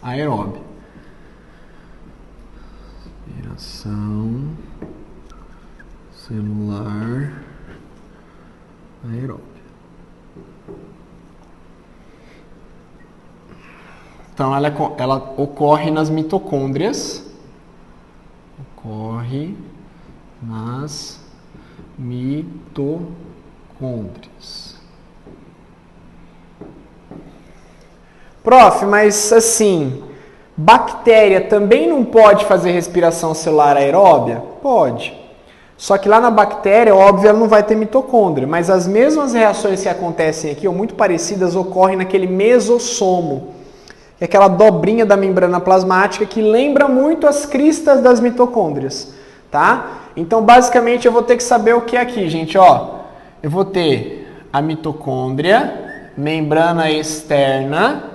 aeróbia. Respiração celular aeróbia. Então, ela ocorre nas mitocôndrias. Ocorre nas mitocôndrias. Prof, mas assim, bactéria também não pode fazer respiração celular aeróbia? Pode. Só que lá na bactéria, óbvio, ela não vai ter mitocôndria, mas as mesmas reações que acontecem aqui, ou muito parecidas, ocorrem naquele mesossomo, que é aquela dobrinha da membrana plasmática que lembra muito as cristas das mitocôndrias, tá? Então, basicamente, eu vou ter que saber o que é aqui, gente, ó. Eu vou ter a mitocôndria, membrana externa,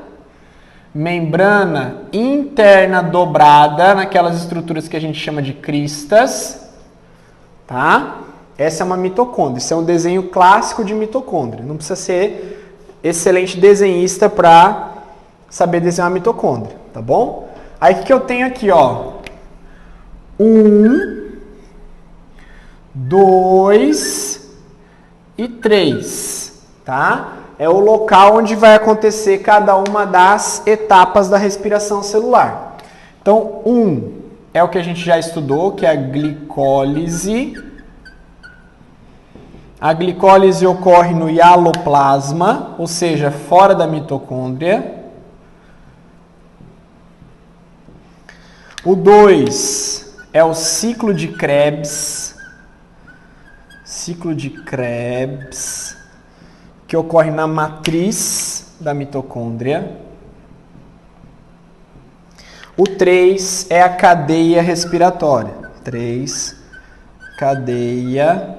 membrana interna dobrada, naquelas estruturas que a gente chama de cristas, tá? Essa é uma mitocôndria, isso é um desenho clássico de mitocôndria. Não precisa ser excelente desenhista para saber desenhar uma mitocôndria, tá bom? Aí o que eu tenho aqui, ó? 1, 2 e 3, tá? É o local onde vai acontecer cada uma das etapas da respiração celular. Então, 1 é o que a gente já estudou, que é a glicólise. A glicólise ocorre no hialoplasma, ou seja, fora da mitocôndria. O 2 é o ciclo de Krebs. Ciclo de Krebs, que ocorre na matriz da mitocôndria. O 3 é a cadeia respiratória. 3, cadeia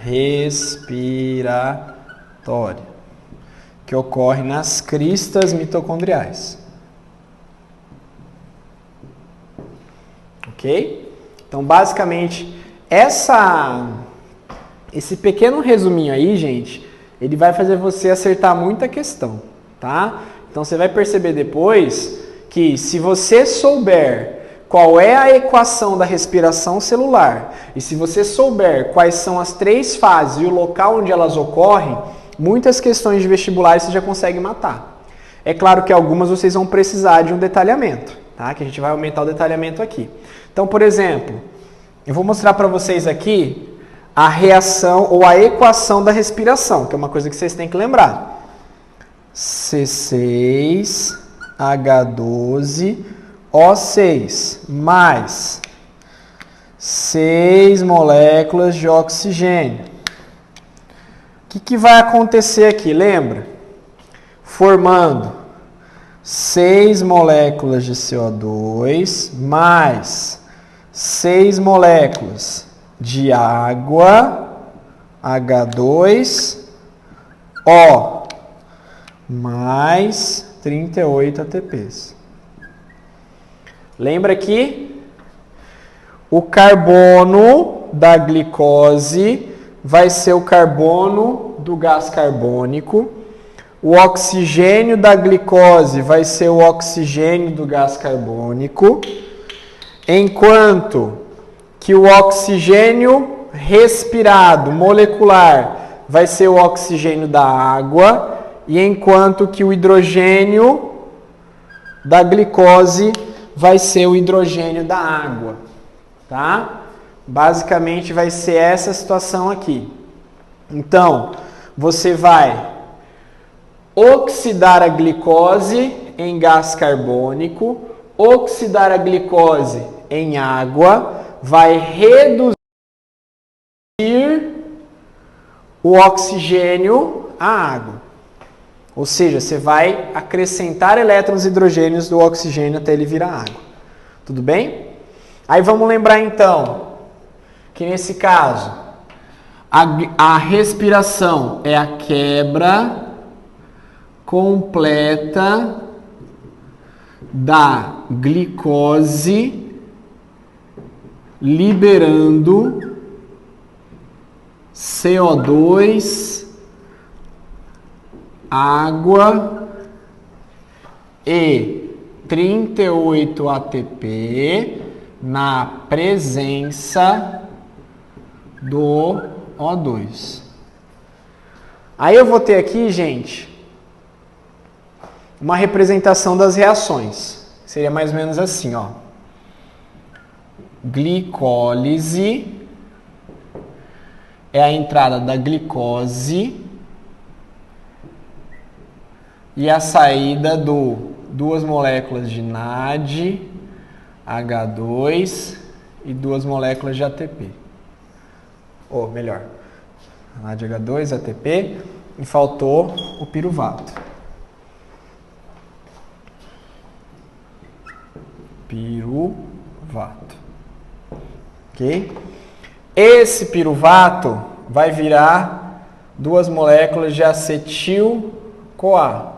respiratória, que ocorre nas cristas mitocondriais. Ok? Então, basicamente, esse pequeno resuminho aí, gente, ele vai fazer você acertar muita questão, tá? Então, você vai perceber depois que se você souber qual é a equação da respiração celular e se você souber quais são as 3 fases e o local onde elas ocorrem, muitas questões de vestibular você já consegue matar. É claro que algumas vocês vão precisar de um detalhamento, tá? Que a gente vai aumentar o detalhamento aqui. Então, por exemplo, eu vou mostrar para vocês aqui a reação ou a equação da respiração, que é uma coisa que vocês têm que lembrar. C6H12O6 mais 6 moléculas de oxigênio. O que vai acontecer aqui? Lembra? Formando 6 moléculas de CO2 mais 6 moléculas de água, H2O, mais 38 ATPs. Lembra que o carbono da glicose vai ser o carbono do gás carbônico, o oxigênio da glicose vai ser o oxigênio do gás carbônico, enquanto que o oxigênio respirado, molecular, vai ser o oxigênio da água, e enquanto que o hidrogênio da glicose vai ser o hidrogênio da água, tá? Basicamente vai ser essa situação aqui. Então, você vai oxidar a glicose em gás carbônico, oxidar a glicose em água, vai reduzir o oxigênio à água. Ou seja, você vai acrescentar elétrons e hidrogênios do oxigênio até ele virar água. Tudo bem? Aí vamos lembrar então que nesse caso a respiração é a quebra completa da glicose liberando CO2, água e 38 ATP na presença do O2. Aí eu vou ter aqui, gente, uma representação das reações. Seria mais ou menos assim, ó. Glicólise é a entrada da glicose e a saída do duas moléculas de NAD, H2 e duas moléculas de ATP. Ou melhor, NAD, H2, ATP e faltou o piruvato. Piruvato. Ok? Esse piruvato vai virar duas moléculas de acetil-CoA.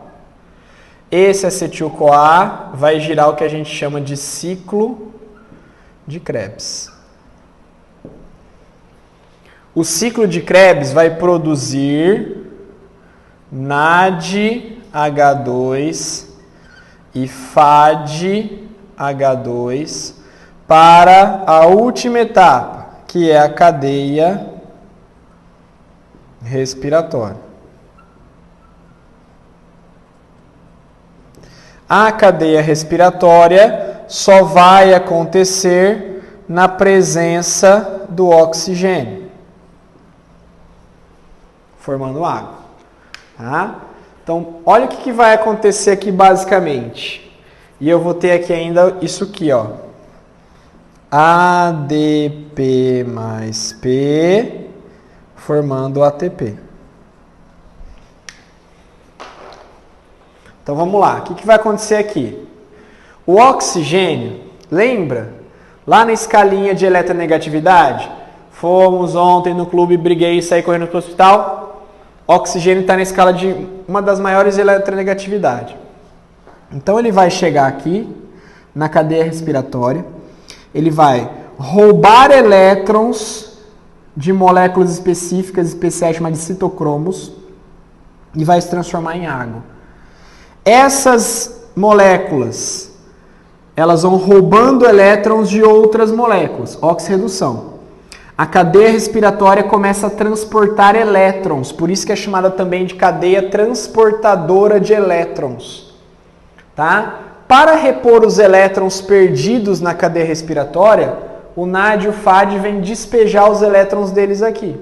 Esse acetil-CoA vai girar o que a gente chama de ciclo de Krebs. O ciclo de Krebs vai produzir NADH2 e FADH2 para a última etapa, que é a cadeia respiratória. A cadeia respiratória só vai acontecer na presença do oxigênio, formando água. Tá? Então, olha o que vai acontecer aqui basicamente. E eu vou ter aqui ainda isso aqui, ó. ADP mais P formando ATP. Então vamos lá, o que vai acontecer aqui? O oxigênio, lembra? Lá na escalinha de eletronegatividade, fomos ontem no clube, briguei e saí correndo para o hospital. O oxigênio está na escala de uma das maiores eletronegatividade. Então ele vai chegar aqui na cadeia respiratória, ele vai roubar elétrons de moléculas específicas, especiais chamadas de citocromos, e vai se transformar em água. Essas moléculas, elas vão roubando elétrons de outras moléculas, oxirredução. A cadeia respiratória começa a transportar elétrons, por isso que é chamada também de cadeia transportadora de elétrons. Tá? Para repor os elétrons perdidos na cadeia respiratória, o NAD e o FAD vêm despejar os elétrons deles aqui.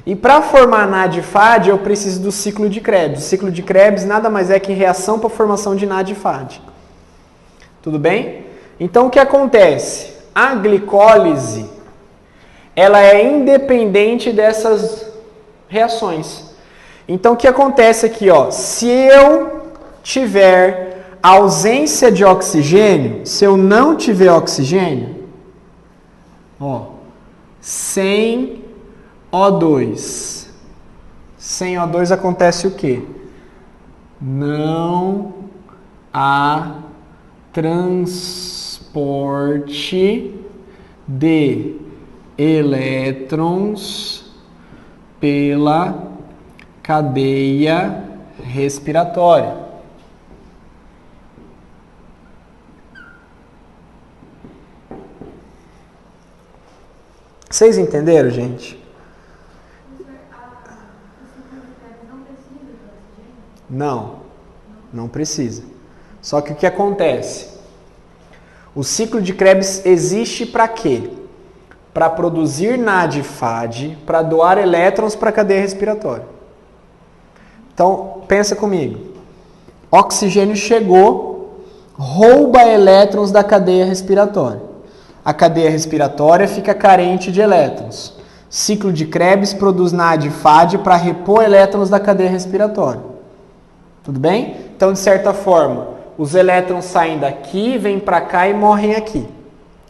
E para formar NAD e FAD, eu preciso do ciclo de Krebs. O ciclo de Krebs nada mais é que reação para a formação de NAD e FAD. Tudo bem? Então, o que acontece? A glicólise, ela é independente dessas reações. Então, o que acontece aqui, ó? Se eu tiver ausência de oxigênio, se eu não tiver oxigênio, ó, sem O2. Sem O2 acontece o quê? Não há transporte de elétrons pela cadeia respiratória. Vocês entenderam, gente? Não precisa. Só que o que acontece? O ciclo de Krebs existe para quê? Para produzir NAD e FAD, para doar elétrons para a cadeia respiratória. Então, pensa comigo. Oxigênio chegou, rouba elétrons da cadeia respiratória. A cadeia respiratória fica carente de elétrons. Ciclo de Krebs produz NAD e FAD para repor elétrons da cadeia respiratória. Tudo bem? Então, de certa forma, os elétrons saem daqui, vêm para cá e morrem aqui.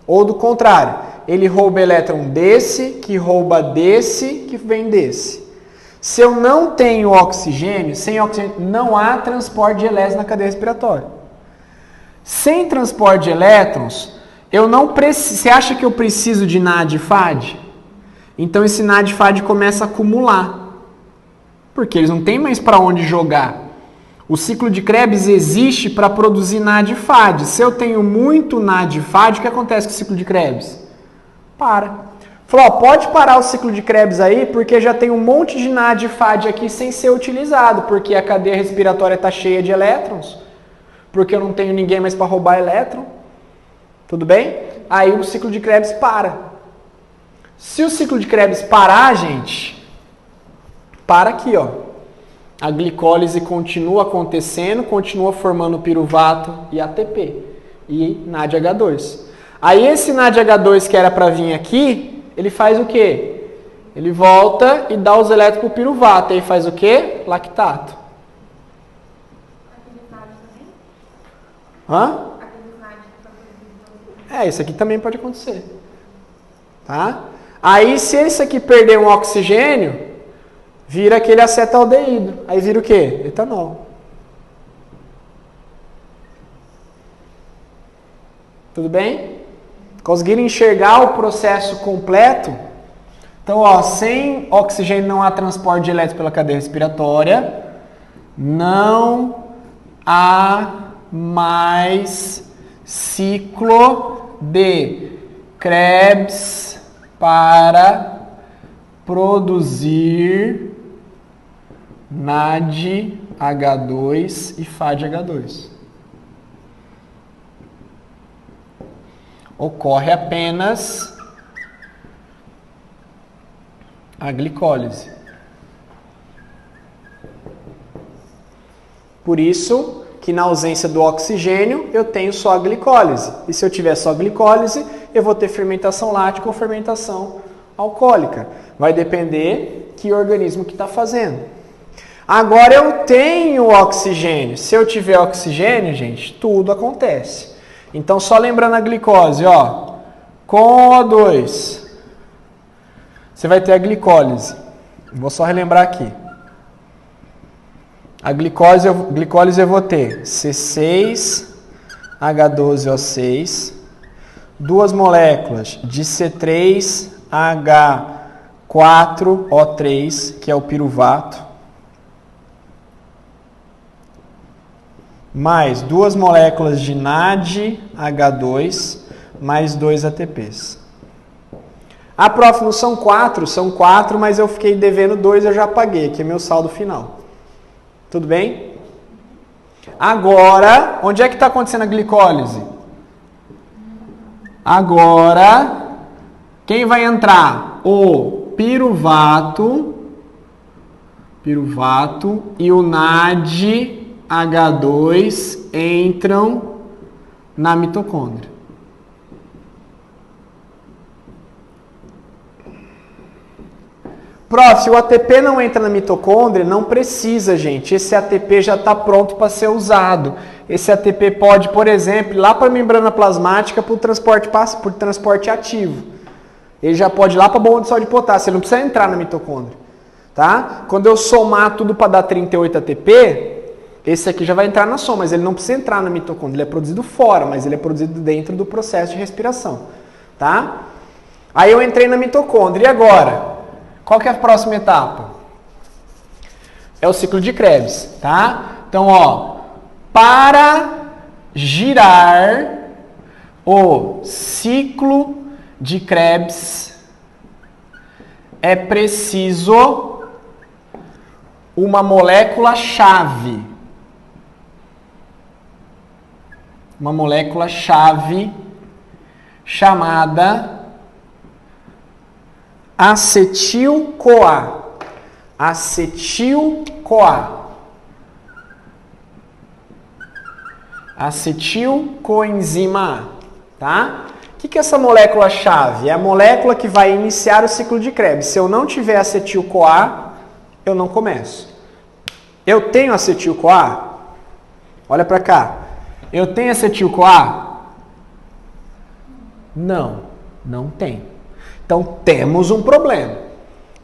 Ou do contrário, ele rouba elétron desse, que rouba desse, que vem desse. Se eu não tenho oxigênio, sem oxigênio, não há transporte de elétrons na cadeia respiratória. Sem transporte de elétrons, eu não preciso. Você acha que eu preciso de NAD e FAD? Então esse NAD e FAD começa a acumular. Porque eles não têm mais para onde jogar. O ciclo de Krebs existe para produzir NAD e FAD. Se eu tenho muito NAD e FAD, o que acontece com o ciclo de Krebs? Para. Falou, ó, pode parar o ciclo de Krebs aí, porque já tem um monte de NAD e FAD aqui sem ser utilizado, porque a cadeia respiratória está cheia de elétrons, porque eu não tenho ninguém mais para roubar elétron. Tudo bem? Aí o ciclo de Krebs para. Se o ciclo de Krebs parar, gente, para aqui, ó. A glicólise continua acontecendo, continua formando piruvato e ATP e NADH2. Aí esse NADH2 que era para vir aqui, ele faz o quê? Ele volta e dá os elétrons para o piruvato. Aí faz o quê? Lactato. Hã? Isso aqui também pode acontecer. Tá? Aí se esse aqui perder um oxigênio, vira aquele acetaldeído. Aí vira o quê? Etanol. Tudo bem? Conseguiram enxergar o processo completo? Então, ó, sem oxigênio não há transporte de elétrons pela cadeia respiratória. Não há mais ciclo de Krebs para produzir NADH2 e FADH2. Ocorre apenas a glicólise. Por isso que na ausência do oxigênio eu tenho só a glicólise. E se eu tiver só glicólise, eu vou ter fermentação lática ou fermentação alcoólica. Vai depender que organismo que está fazendo. Agora eu tenho oxigênio. Se eu tiver oxigênio, gente, tudo acontece. Então, só lembrando a glicose, ó, com O2, você vai ter a glicólise. Vou só relembrar aqui. A glicólise eu vou ter C6H12O6, duas moléculas de C3H4O3, que é o piruvato, mais duas moléculas de NADH2, mais 2 ATPs. Ah, prof, não são quatro, mas eu fiquei devendo 2, eu já paguei, que é meu saldo final. Tudo bem? Agora, onde é que está acontecendo a glicólise? Agora, quem vai entrar? O piruvato e o NADH2 entram na mitocôndria. Prof, se o ATP não entra na mitocôndria, não precisa, gente. Esse ATP já está pronto para ser usado. Esse ATP pode, por exemplo, ir lá para a membrana plasmática por transporte ativo. Ele já pode ir lá para a bomba de sal de potássio. Ele não precisa entrar na mitocôndria. Tá? Quando eu somar tudo para dar 38 ATP, esse aqui já vai entrar na soma, mas ele não precisa entrar na mitocôndria. Ele é produzido fora, mas ele é produzido dentro do processo de respiração. Tá? Aí eu entrei na mitocôndria. E agora? Qual que é a próxima etapa? É o ciclo de Krebs, tá? Então, ó, para girar o ciclo de Krebs é preciso uma molécula-chave. Uma molécula-chave chamada acetil-CoA. Acetil-CoA. Acetil-coenzima A. Tá? O que é essa molécula-chave? É a molécula que vai iniciar o ciclo de Krebs. Se eu não tiver acetil-CoA, eu não começo. Eu tenho acetil-CoA? Olha para cá. Eu tenho acetil-CoA? Não, não tem. Então, temos um problema.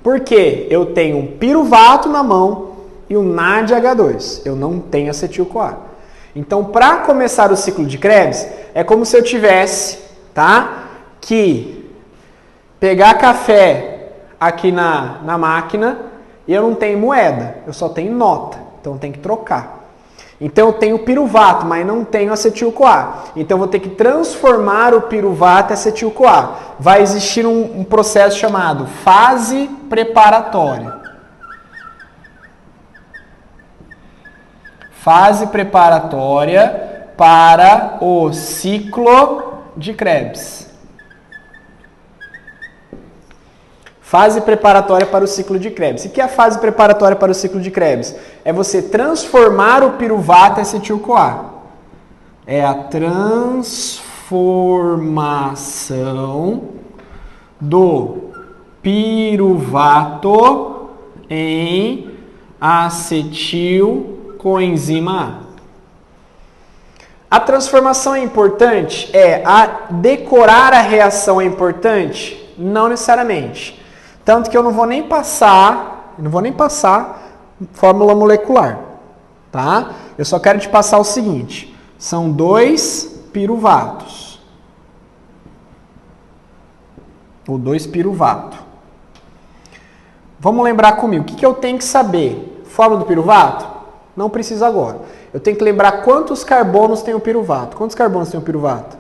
Por quê? Eu tenho um piruvato na mão e um NADH2. Eu não tenho acetil-CoA. Então, para começar o ciclo de Krebs, é como se eu tivesse, tá, que pegar café aqui na máquina e eu não tenho moeda, eu só tenho nota. Então, tem que trocar. Então eu tenho piruvato, mas não tenho acetil-CoA. Então eu vou ter que transformar o piruvato em acetil-CoA. Vai existir um processo chamado fase preparatória. Fase preparatória para o ciclo de Krebs. Fase preparatória para o ciclo de Krebs. O que é a fase preparatória para o ciclo de Krebs? É você transformar o piruvato em acetil-CoA. É a transformação do piruvato em acetil-coenzima A. A transformação é importante? Decorar a reação é importante? Não necessariamente. Tanto que eu não vou nem passar fórmula molecular, tá? Eu só quero te passar o seguinte, são 2 piruvatos. Ou 2 piruvato. Vamos lembrar comigo, o que eu tenho que saber? Fórmula do piruvato? Não precisa agora. Eu tenho que lembrar quantos carbonos tem o piruvato. Quantos carbonos tem o piruvato?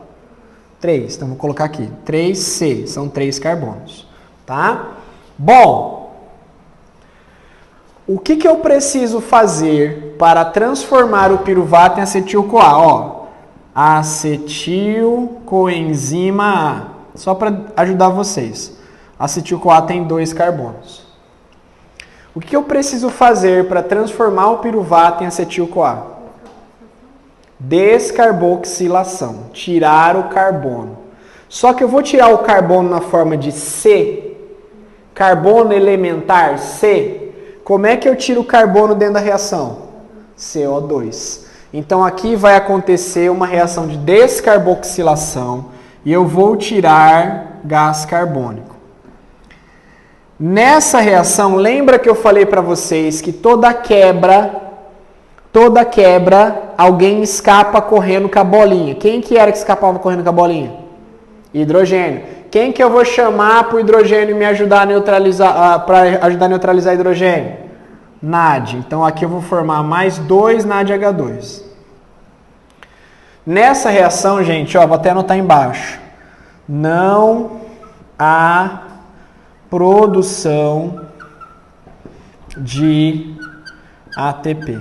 3, então vou colocar aqui, 3C, são 3 carbonos, tá? Bom, o que eu preciso fazer para transformar o piruvato em acetil-CoA? Acetil-coenzima A. Só para ajudar vocês. Acetil-CoA tem 2 carbonos. O que eu preciso fazer para transformar o piruvato em acetil-CoA? Descarboxilação. Tirar o carbono. Só que eu vou tirar o carbono na forma de C. Carbono elementar C. Como é que eu tiro o carbono dentro da reação? CO2. Então aqui vai acontecer uma reação de descarboxilação e eu vou tirar gás carbônico. Nessa reação, lembra que eu falei para vocês que toda quebra, alguém escapa correndo com a bolinha. Quem que era que escapava correndo com a bolinha? Hidrogênio. Quem que eu vou chamar para o hidrogênio me ajudar a neutralizar, para ajudar a neutralizar hidrogênio? NAD. Então aqui eu vou formar mais 2 NADH2. Nessa reação, gente, vou até anotar embaixo. Não há produção de ATP.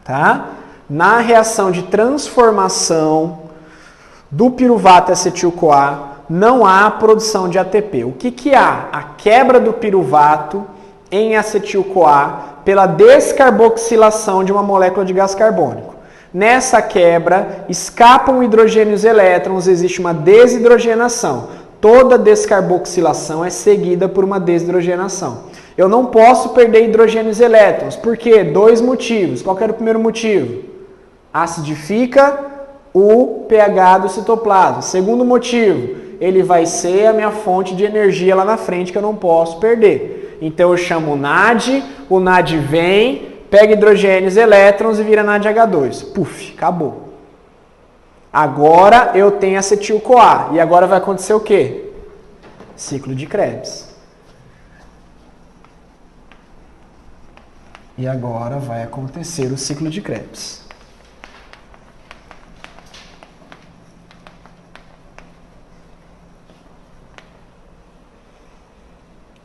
Tá? Na reação de transformação do piruvato em acetil-CoA, não há produção de ATP. O que há? A quebra do piruvato em acetil-CoA pela descarboxilação de uma molécula de gás carbônico. Nessa quebra, escapam hidrogênios e elétrons, existe uma desidrogenação. Toda descarboxilação é seguida por uma desidrogenação. Eu não posso perder hidrogênios e elétrons. Por quê? 2 motivos. Qual que era o primeiro motivo? Acidifica o pH do citoplasma. Segundo motivo, ele vai ser a minha fonte de energia lá na frente que eu não posso perder. Então eu chamo o NAD vem, pega hidrogênios e elétrons e vira NADH2. Puf, acabou. Agora eu tenho acetil-CoA. E agora vai acontecer o quê? Ciclo de Krebs. E agora vai acontecer o ciclo de Krebs.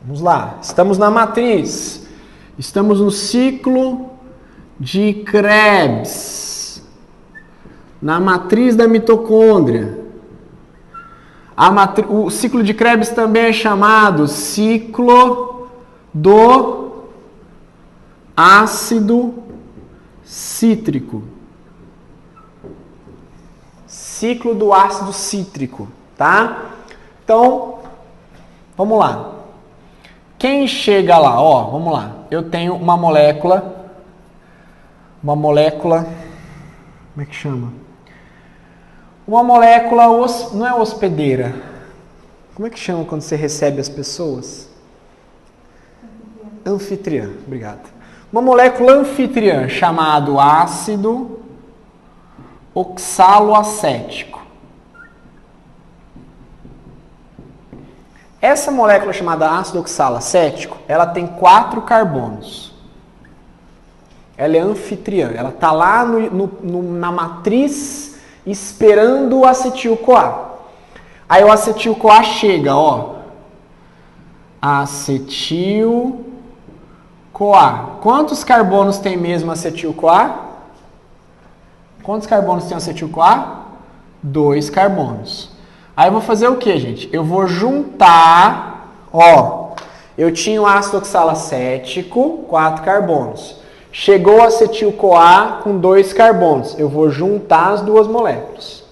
Vamos lá, estamos na matriz, estamos no ciclo de Krebs, na matriz da mitocôndria. O ciclo de Krebs também é chamado ciclo do ácido cítrico. Ciclo do ácido cítrico, tá? Então, vamos lá. Quem chega lá? Vamos lá. Eu tenho uma molécula, como é que chama? Uma molécula, não é hospedeira. Como é que chama quando você recebe as pessoas? Anfitriã, obrigado. Uma molécula anfitriã chamado ácido oxaloacético. Essa molécula chamada ácido oxaloacético, ela tem 4 carbonos. Ela é anfitriã. Ela está lá na matriz esperando o acetil-CoA. Aí o acetil-CoA chega, ó. Acetil-CoA. Quantos carbonos tem mesmo acetil-CoA? Quantos carbonos tem acetil-CoA? 2 carbonos. Aí eu vou fazer o que, gente? Eu vou juntar, ó, eu tinha o ácido oxalacético, 4 carbonos. Chegou o acetil-CoA com 2 carbonos. Eu vou juntar as duas moléculas.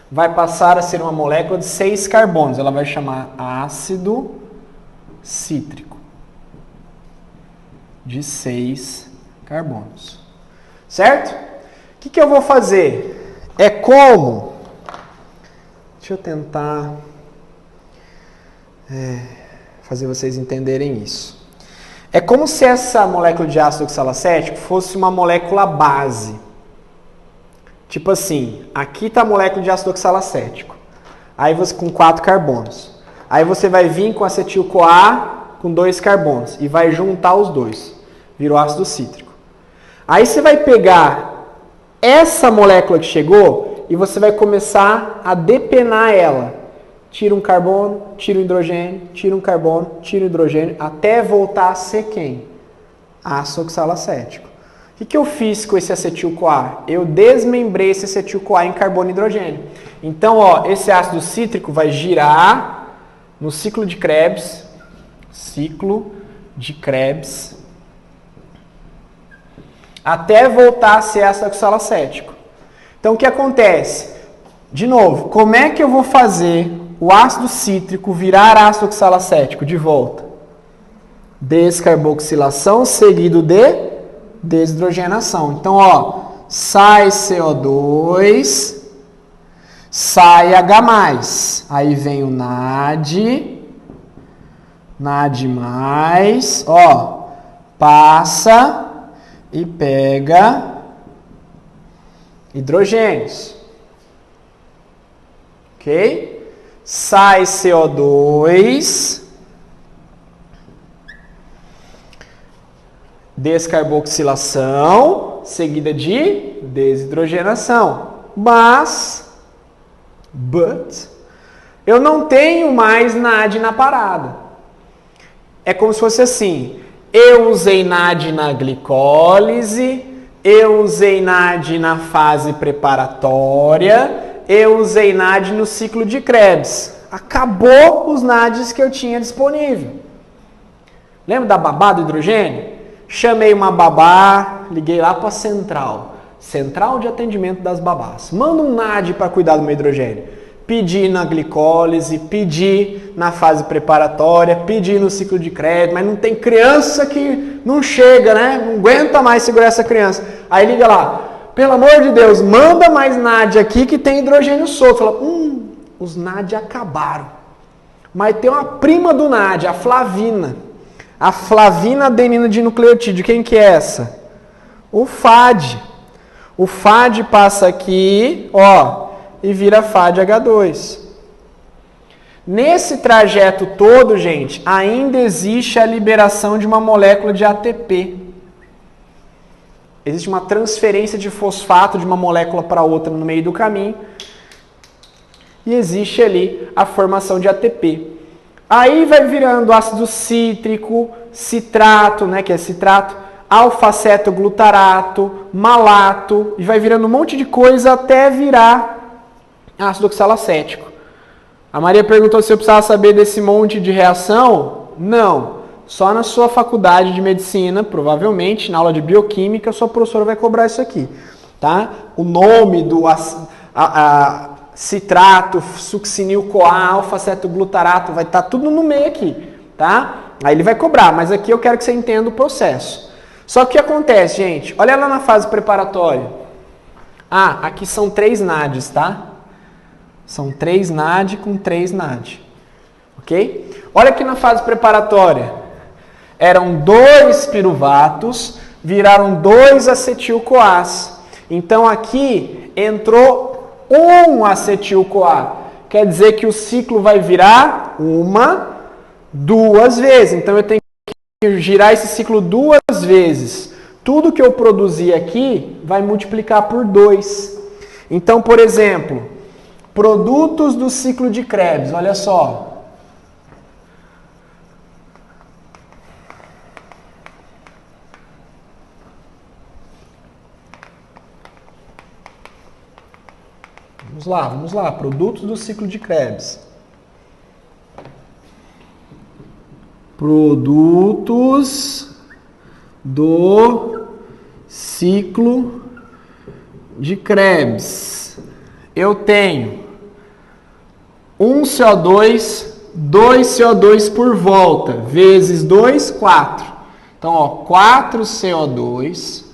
Vai passar a ser uma molécula de 6 carbonos. Ela vai chamar ácido cítrico. De 6 carbonos. Certo? O que eu vou fazer? É como... Deixa eu tentar fazer vocês entenderem isso. É como se essa molécula de ácido oxalacético fosse uma molécula base. Tipo assim, aqui está a molécula de ácido oxalacético. Aí você com 4 carbonos. Aí você vai vir com acetil-CoA com 2 carbonos e vai juntar os dois. Virou ácido cítrico. Aí você vai pegar essa molécula que chegou e você vai começar a depenar ela. Tira um carbono, tira um hidrogênio, tira um carbono, tira um hidrogênio, até voltar a ser quem? Ácido oxalacético. O que eu fiz com esse acetil-CoA? Eu desmembrei esse acetil-CoA em carbono e hidrogênio. Então, ó, esse ácido cítrico vai girar no ciclo de Krebs, até voltar a ser ácido oxalacético. Então, o que acontece? De novo, como é que eu vou fazer o ácido cítrico virar ácido oxalacético de volta? Descarboxilação seguido de desidrogenação. Então, ó, sai CO2, sai H+. Aí vem o NAD, ó, passa e pega hidrogênios. Ok? Sai CO2, descarboxilação, seguida de desidrogenação. But, eu não tenho mais NAD na parada. É como se fosse assim, eu usei NAD na glicólise, eu usei NAD na fase preparatória, eu usei NAD no ciclo de Krebs. Acabou os NADs que eu tinha disponível. Lembra da babá do hidrogênio? Chamei uma babá, liguei lá para a central de atendimento das babás. Manda um NAD para cuidar do meu hidrogênio. Pedi na glicólise, pedi na fase preparatória, pedi no ciclo de Krebs, mas não tem criança que não chega, né? Não aguenta mais segurar essa criança. Aí liga lá, pelo amor de Deus, manda mais NAD aqui que tem hidrogênio solto. Fala, os NAD acabaram. Mas tem uma prima do NAD, a flavina. A flavina adenina de nucleotídeo. Quem que é essa? O FAD. O FAD passa aqui, ó, e vira FADH2. Nesse trajeto todo, gente, ainda existe a liberação de uma molécula de ATP. Existe uma transferência de fosfato de uma molécula para outra no meio do caminho. E existe ali a formação de ATP. Aí vai virando ácido cítrico, citrato, né, que é citrato, alfa-cetoglutarato, malato, e vai virando um monte de coisa até virar ácido oxalacético. A Maria perguntou se eu precisava saber desse monte de reação. Não. Só na sua faculdade de medicina, provavelmente, na aula de bioquímica, sua professora vai cobrar isso aqui. Tá? O nome do citrato, succinil-CoA, alfa-cetoglutarato, vai estar tudo no meio aqui. Tá? Aí ele vai cobrar, mas aqui eu quero que você entenda o processo. Só que o que acontece, gente? Olha lá na fase preparatória. Ah, aqui são 3 NADs, tá? São 3 NAD com 3 NAD. Ok? Olha aqui na fase preparatória. Eram 2 piruvatos, viraram 2 acetil-CoAs. Então aqui entrou um acetil-CoA. Quer dizer que o ciclo vai virar 2 vezes. Então eu tenho que girar esse ciclo 2 vezes. tudo que eu produzir aqui vai multiplicar por 2. Então, por exemplo, produtos do ciclo de Krebs, olha só. Vamos lá, produtos do ciclo de Krebs. Produtos do ciclo de Krebs. Eu tenho 1 CO2, 2 CO2 por volta, vezes 2, 4. Então, ó, 4 CO2,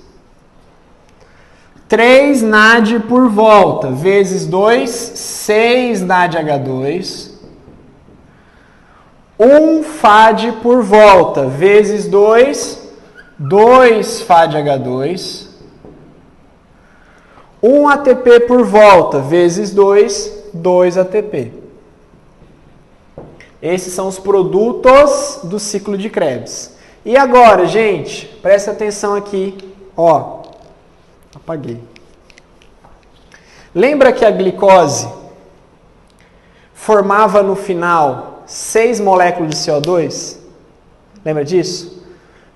3 NAD por volta, vezes 2, 6 NADH2. 1 FAD por volta, vezes 2, 2 FADH2. 1 ATP por volta, vezes 2, 2 ATP. Esses são os produtos do ciclo de Krebs. E agora, gente, presta atenção aqui, ó. Apaguei. Lembra que a glicose formava no final 6 moléculas de CO2? Lembra disso?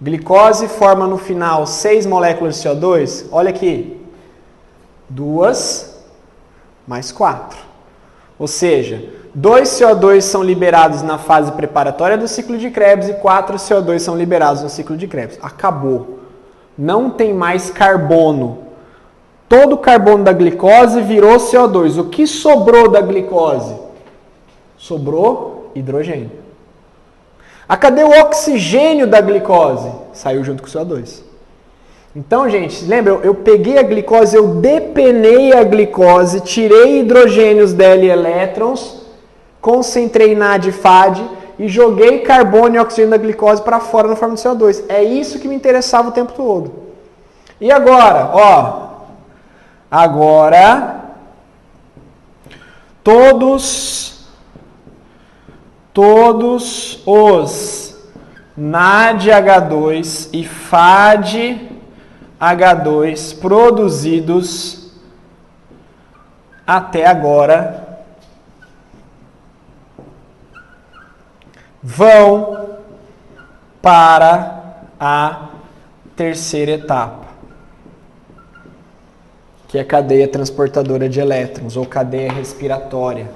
Glicose forma no final 6 moléculas de CO2. Olha aqui. 2 mais 4. Ou seja, 2 CO2 são liberados na fase preparatória do ciclo de Krebs e 4 CO2 são liberados no ciclo de Krebs. Acabou. Não tem mais carbono. Todo o carbono da glicose virou CO2. O que sobrou da glicose? Sobrou hidrogênio. Cadê o oxigênio da glicose? Saiu junto com o CO2. Então, gente, lembra? Eu peguei a glicose, eu depenei a glicose, tirei hidrogênios dela e elétrons, concentrei NAD e FAD e joguei carbono e oxigênio da glicose para fora na forma de CO2. É isso que me interessava o tempo todo. E agora, ó. Agora, todos os NADH2 e FADH2 produzidos até agora vão para a terceira etapa, que é a cadeia transportadora de elétrons, ou cadeia respiratória.